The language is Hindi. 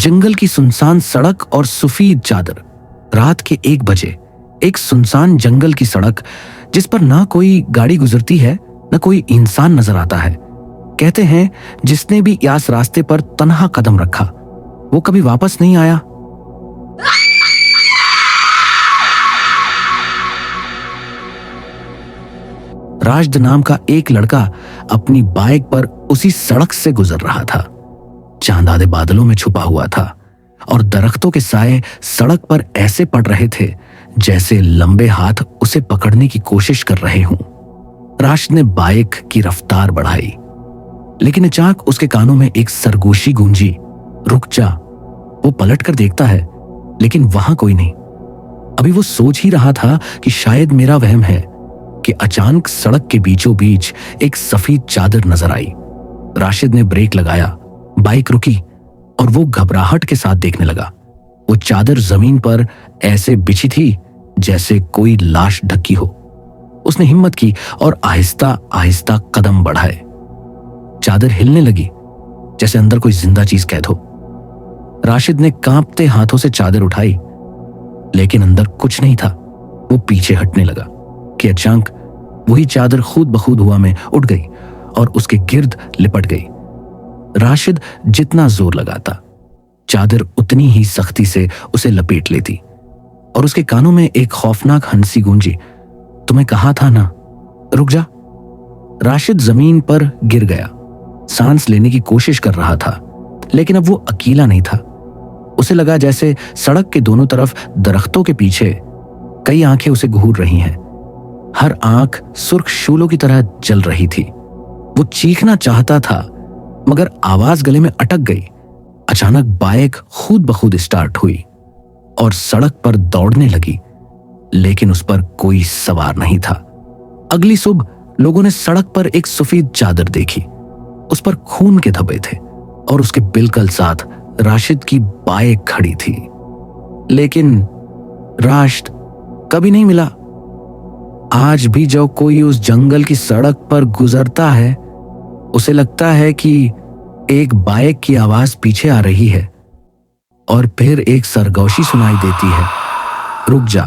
जंगल की सुनसान सड़क और सफेद चादर। रात के 1 बजे एक सुनसान जंगल की सड़क जिस पर ना कोई गाड़ी गुजरती है न कोई इंसान नजर आता है। कहते हैं जिसने भी इस रास्ते पर तन्हा कदम रखा वो कभी वापस नहीं आया। राशिद नाम का एक लड़का अपनी बाइक पर उसी सड़क से गुजर रहा था। चांद आधे बादलों में छुपा हुआ था और दरख्तों के साए सड़क पर ऐसे पड़ रहे थे जैसे लंबे हाथ उसे पकड़ने की कोशिश कर रहे हों। राशिद ने बाइक की रफ्तार बढ़ाई, लेकिन अचानक उसके कानों में एक सरगोशी गूंजी, रुक जा। वो पलट कर देखता है, लेकिन वहां कोई नहीं। अभी वो सोच ही रहा था कि शायद मेरा वहम है कि अचानक सड़क के बीचों बीच एक सफेद चादर नजर आई। राशिद ने ब्रेक लगाया, बाइक रुकी और वो घबराहट के साथ देखने लगा। वो चादर जमीन पर ऐसे बिछी थी जैसे कोई लाश ढकी हो। उसने हिम्मत की और आहिस्ता आहिस्ता कदम बढ़ाए। चादर हिलने लगी जैसे अंदर कोई जिंदा चीज कैद हो। राशिद ने कांपते हाथों से चादर उठाई, लेकिन अंदर कुछ नहीं था। वो पीछे हटने लगा कि अचानक वही चादर खुद ब खुद हवा में उठ गई और उसके गिर्द लिपट गई। राशिद जितना जोर लगाता, चादर उतनी ही सख्ती से उसे लपेट लेती और उसके कानों में एक खौफनाक हंसी गूंजी, तुम्हें कहा था ना, रुक जा। राशिद जमीन पर गिर गया, सांस लेने की कोशिश कर रहा था, लेकिन अब वो अकेला नहीं था। उसे लगा जैसे सड़क के दोनों तरफ दरख्तों के पीछे कई आंखें उसे घूर रही हैं। हर आंख सुर्ख शूलों की तरह जल रही थी। वो चीखना चाहता था, मगर आवाज गले में अटक गई। अचानक बाइक खुद ब खुद स्टार्ट हुई और सड़क पर दौड़ने लगी, लेकिन उस पर कोई सवार नहीं था। अगली सुबह लोगों ने सड़क पर एक सफेद चादर देखी। उस पर खून के धब्बे थे और उसके बिल्कुल साथ राशिद की बाइक खड़ी थी। लेकिन राशिद कभी नहीं मिला। आज भी जब कोई उस जंगल की सड़क पर गुजरता है, उसे लगता है कि एक बाइक की आवाज पीछे आ रही है और फिर एक सरगोशी सुनाई देती है, रुक जा।